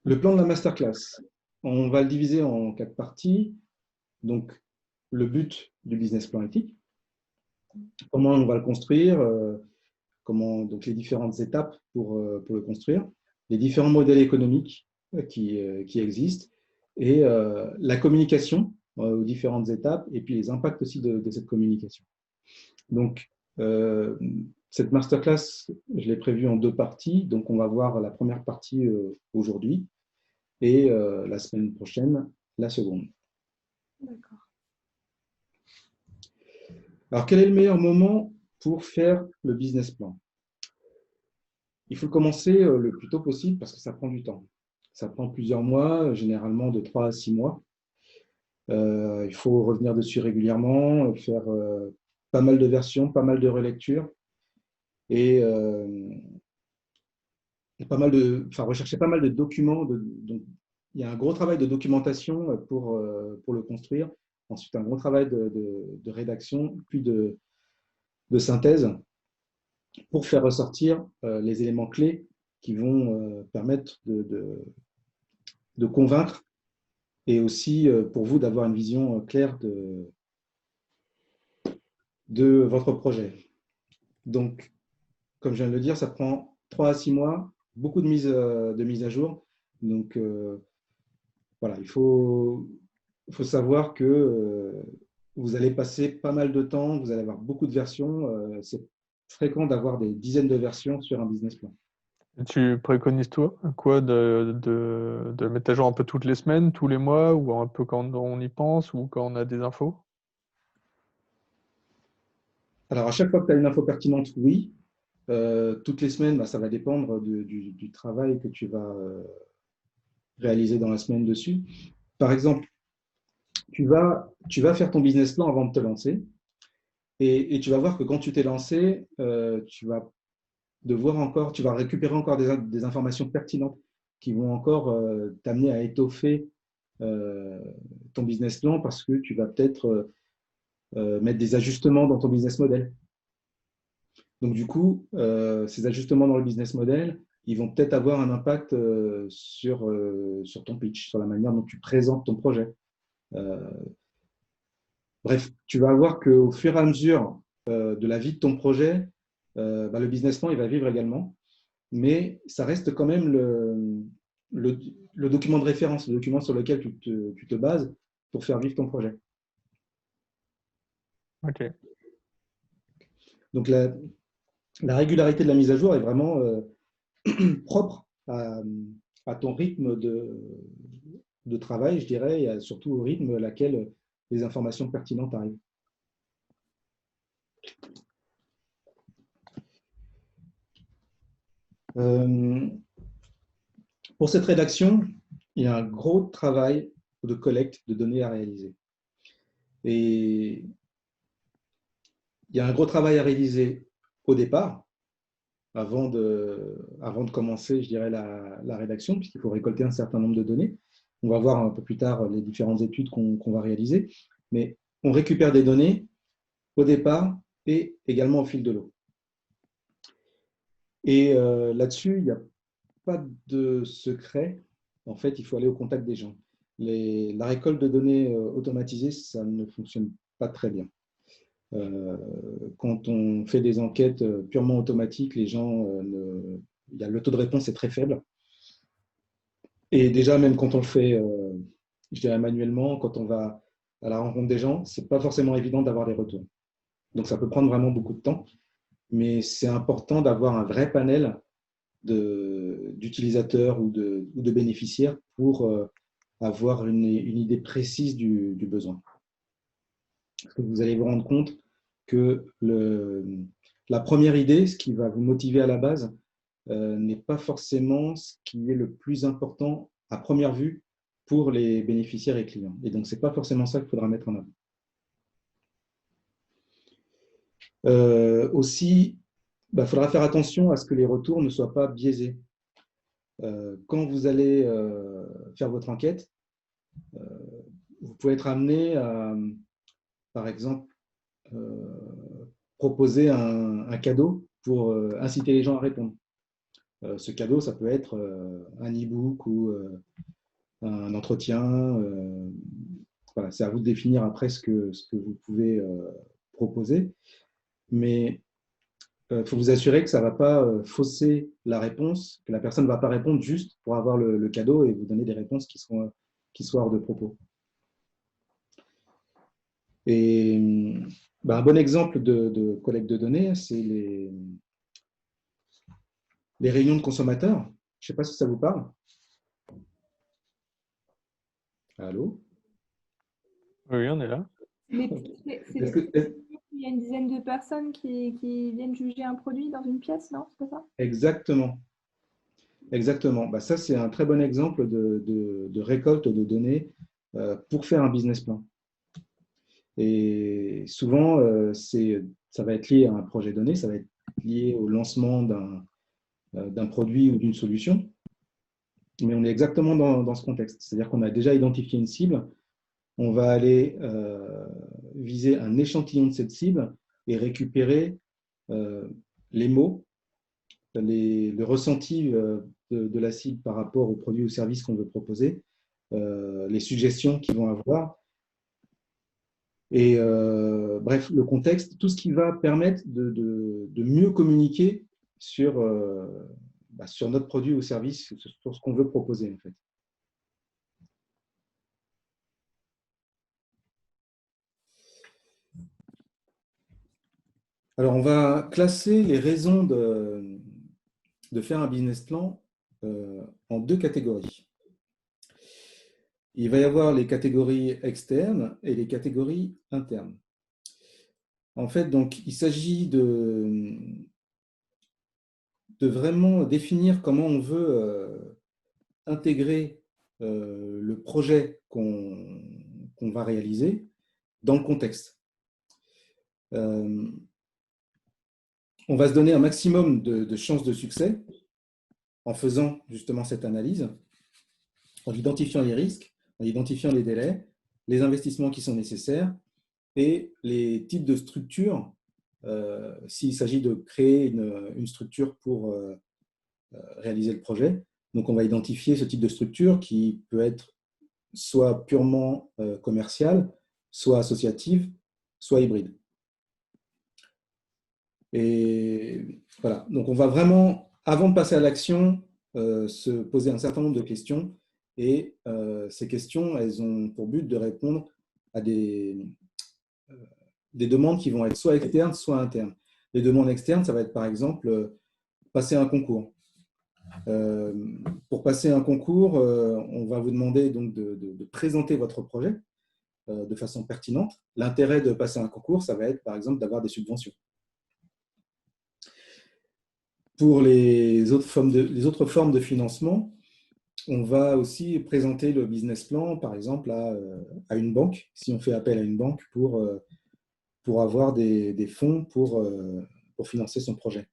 Le plan de la masterclass, on va le diviser en 4 parties. Donc, le but du business plan éthique, comment on va le construire, donc les différentes étapes pour le construire, les différents modèles économiques qui existent et la communication aux différentes étapes et puis les impacts aussi de cette communication. Donc, euh, cette masterclass, je l'ai prévue en 2 parties. Donc, on va voir la première partie aujourd'hui et la semaine prochaine, la seconde. D'accord. Alors, quel est le meilleur moment pour faire le business plan? Il faut commencer le plus tôt possible parce que ça prend du temps. Ça prend plusieurs mois, généralement de 3 à 6 mois. Il faut revenir dessus régulièrement, faire pas mal de versions, pas mal de relectures et rechercher pas mal de documents. Donc, il y a un gros travail de documentation pour le construire. Ensuite, un gros travail de rédaction, puis de synthèse pour faire ressortir les éléments clés qui vont permettre de convaincre et aussi pour vous d'avoir une vision claire de votre projet. Donc, comme je viens de le dire, ça prend 3 à 6 mois, beaucoup de mise à jour. Donc, voilà, il faut savoir que vous allez passer pas mal de temps, vous allez avoir beaucoup de versions. C'est fréquent d'avoir des dizaines de versions sur un business plan. Et tu préconises toi quoi de mettre à jour un peu toutes les semaines, tous les mois, ou un peu quand on y pense, ou quand on a des infos? Alors, à chaque fois que tu as une info pertinente, oui. Toutes les semaines, bah, ça va dépendre du travail que tu vas réaliser dans la semaine dessus. Par exemple, tu vas faire ton business plan avant de te lancer et tu vas voir que quand tu t'es lancé, tu vas récupérer encore des informations pertinentes qui vont encore t'amener à étoffer euh, ton business plan parce que tu vas peut-être mettre des ajustements dans ton business model. Donc, du coup, ces ajustements dans le business model, ils vont peut-être avoir un impact sur ton pitch, sur la manière dont tu présentes ton projet. Euh, Bref, tu vas voir qu'au fur et à mesure de la vie de ton projet, le business plan, il va vivre également, mais ça reste quand même le, le document de référence, le document sur lequel tu te bases pour faire vivre ton projet. Ok. Donc, la régularité de la mise à jour est vraiment propre à ton rythme de travail, je dirais, et surtout au rythme auquel les informations pertinentes arrivent. Euh, pour cette rédaction, il y a un gros travail de collecte de données à réaliser. Et il y a un gros travail à réaliser au départ, avant de commencer, je dirais, la rédaction, puisqu'il faut récolter un certain nombre de données. On va voir un peu plus tard les différentes études qu'on va réaliser. Mais on récupère des données au départ et également au fil de l'eau. Et là-dessus, il n'y a pas de secret. En fait, il faut aller au contact des gens. La récolte de données automatisée, ça ne fonctionne pas très bien. Quand on fait des enquêtes purement automatiques, le taux de réponse est très faible. Et déjà, même quand on le fait, je dirais manuellement, quand on va à la rencontre des gens, c'est pas forcément évident d'avoir des retours. Donc, ça peut prendre vraiment beaucoup de temps, mais c'est important d'avoir un vrai panel d'utilisateurs ou de bénéficiaires pour avoir une idée précise du besoin. Parce que vous allez vous rendre compte que la première idée, ce qui va vous motiver à la base, n'est pas forcément ce qui est le plus important à première vue pour les bénéficiaires et clients. Et donc, ce n'est pas forcément ça qu'il faudra mettre en avant. Aussi, il faudra faire attention à ce que les retours ne soient pas biaisés. Quand vous allez faire votre enquête, vous pouvez être amené à, par exemple, proposer un cadeau pour inciter les gens à répondre. Ce cadeau, ça peut être un e-book ou un entretien. Voilà, c'est à vous de définir après ce que vous pouvez proposer. Mais il faut vous assurer que ça ne va pas fausser la réponse, que la personne ne va pas répondre juste pour avoir le cadeau et vous donner des réponses qui soient hors de propos. Et un bon exemple de collecte de données, c'est les réunions de consommateurs. Je ne sais pas si ça vous parle. Allô? Oui, on est là. Est-ce que, Il y a une dizaine de personnes qui viennent juger un produit dans une pièce, non? C'est pas ça? exactement. Exactement. Ça, c'est un très bon exemple de récolte de données pour faire un business plan. Et souvent, ça va être lié à un projet donné, ça va être lié au lancement d'un produit ou d'une solution. Mais on est exactement dans ce contexte. C'est-à-dire qu'on a déjà identifié une cible, on va aller viser un échantillon de cette cible et récupérer les mots, le ressenti de la cible par rapport au produit ou service qu'on veut proposer, les suggestions qu'ils vont avoir. Et bref, le contexte, tout ce qui va permettre de mieux communiquer sur notre produit ou service, sur ce qu'on veut proposer en fait. Alors, on va classer les raisons de faire un business plan en deux catégories. Il va y avoir les catégories externes et les catégories internes. En fait, donc, il s'agit de vraiment définir comment on veut intégrer le projet qu'on va réaliser dans le contexte. On va se donner un maximum de chances de succès en faisant justement cette analyse, en identifiant les risques, en identifiant les délais, les investissements qui sont nécessaires et les types de structures, s'il s'agit de créer une structure pour réaliser le projet. Donc, on va identifier ce type de structure qui peut être soit purement commerciale, soit associative, soit hybride. Et voilà, donc on va vraiment, avant de passer à l'action, se poser un certain nombre de questions. Et ces questions, elles ont pour but de répondre à des demandes qui vont être soit externes, soit internes. Les demandes externes, ça va être par exemple passer un concours. Pour passer un concours, on va vous demander donc de présenter votre projet de façon pertinente. L'intérêt de passer un concours, ça va être par exemple d'avoir des subventions. Pour les autres formes de financement, on va aussi présenter le business plan, par exemple, à une banque, si on fait appel à une banque pour avoir des fonds pour financer son projet.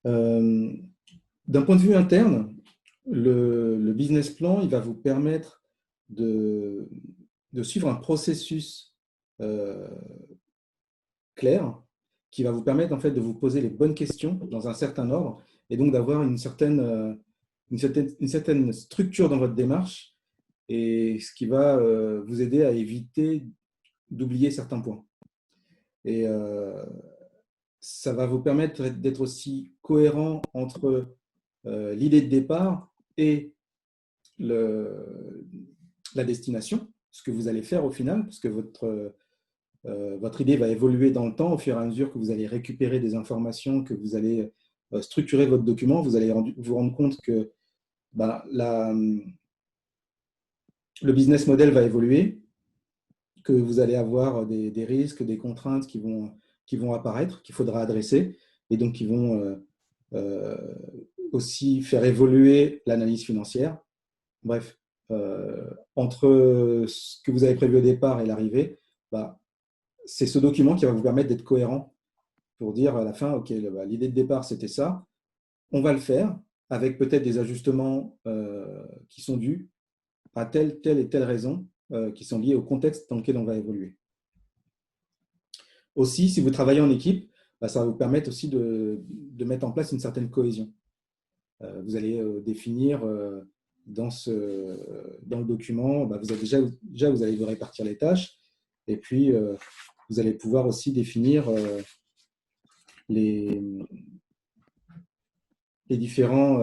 D'un point de vue interne, le business plan, il va vous permettre de suivre un processus clair qui va vous permettre en fait de vous poser les bonnes questions dans un certain ordre et donc d'avoir une certaine structure dans votre démarche et ce qui va vous aider à éviter d'oublier certains points. Et ça va vous permettre d'être aussi cohérent entre l'idée de départ et la destination, ce que vous allez faire au final, parce que votre idée va évoluer dans le temps au fur et à mesure que vous allez récupérer des informations, que vous allez structurer votre document, vous allez vous rendre compte que le business model va évoluer, que vous allez avoir des risques, des contraintes qui vont apparaître, qu'il faudra adresser, et donc qui vont aussi faire évoluer l'analyse financière. Bref, entre ce que vous avez prévu au départ et l'arrivée, c'est ce document qui va vous permettre d'être cohérent pour dire à la fin, OK, l'idée de départ, c'était ça, on va le faire avec peut-être des ajustements qui sont dus à telle et telle raison qui sont liées au contexte dans lequel on va évoluer. Aussi, si vous travaillez en équipe, ça va vous permettre aussi de mettre en place une certaine cohésion. Vous allez définir dans le document, vous avez déjà vous allez vous répartir les tâches, et puis vous allez pouvoir aussi définir les différents,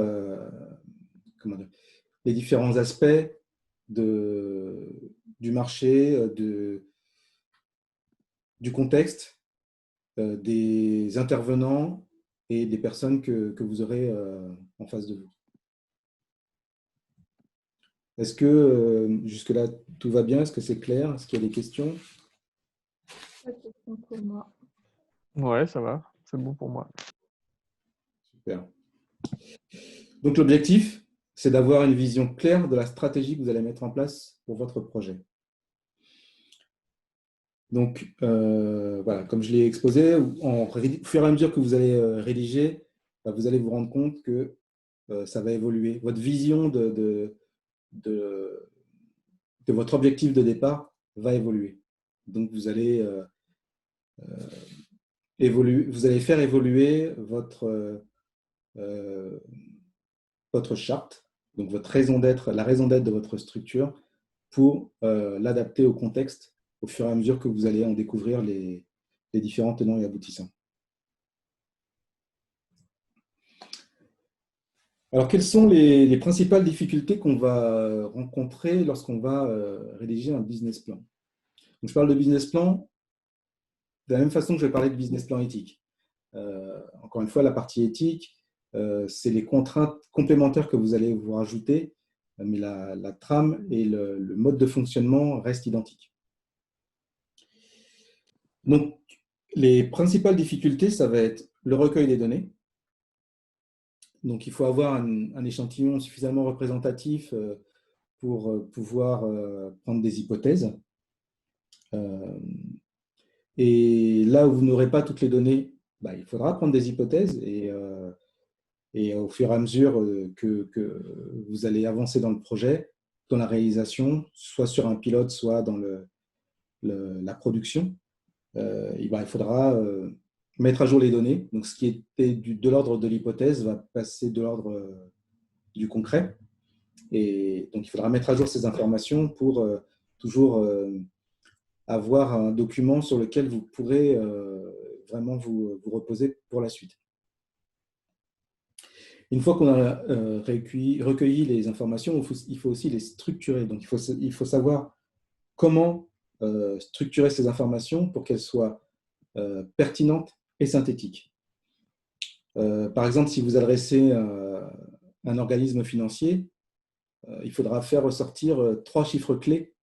les différents aspects du marché, du contexte, des intervenants et des personnes que vous aurez en face de vous. Est-ce que jusque-là, tout va bien? Est-ce que c'est clair? Est-ce qu'il y a des questions? Pas de question pour moi. Ouais, ça va. C'est bon pour moi. Super. Donc, l'objectif, c'est d'avoir une vision claire de la stratégie que vous allez mettre en place pour votre projet. Donc, voilà, comme je l'ai exposé, au fur et à mesure que vous allez rédiger, vous allez vous rendre compte que ça va évoluer. Votre vision de votre objectif de départ va évoluer. Donc, vous allez faire évoluer votre charte, donc votre raison d'être, la raison d'être de votre structure, pour l'adapter au contexte au fur et à mesure que vous allez en découvrir les différents tenants et aboutissants. Alors, quelles sont les principales difficultés qu'on va rencontrer lorsqu'on va rédiger un business plan? Donc, je parle de business plan de la même façon que je vais parler de business plan éthique. Encore une fois, la partie éthique, c'est les contraintes complémentaires que vous allez vous rajouter, mais la trame et le mode de fonctionnement restent identiques. Donc, les principales difficultés, ça va être le recueil des données. Donc, il faut avoir un échantillon suffisamment représentatif pour pouvoir prendre des hypothèses. Et là où vous n'aurez pas toutes les données, il faudra prendre des hypothèses et au fur et à mesure que vous allez avancer dans le projet, dans la réalisation, soit sur un pilote, soit dans la production, il faudra mettre à jour les données. Donc, ce qui était de l'ordre de l'hypothèse va passer de l'ordre du concret. Et donc, il faudra mettre à jour ces informations pour toujours avoir un document sur lequel vous pourrez vraiment vous reposer pour la suite. Une fois qu'on a recueilli les informations, il faut aussi les structurer. Donc, il faut savoir comment structurer ces informations pour qu'elles soient pertinentes et synthétiques. Par exemple, si vous adressez un organisme financier, il faudra faire ressortir 3 chiffres clés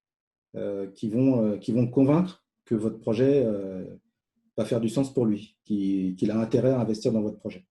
qui vont convaincre que votre projet va faire du sens pour lui, qu'il a intérêt à investir dans votre projet.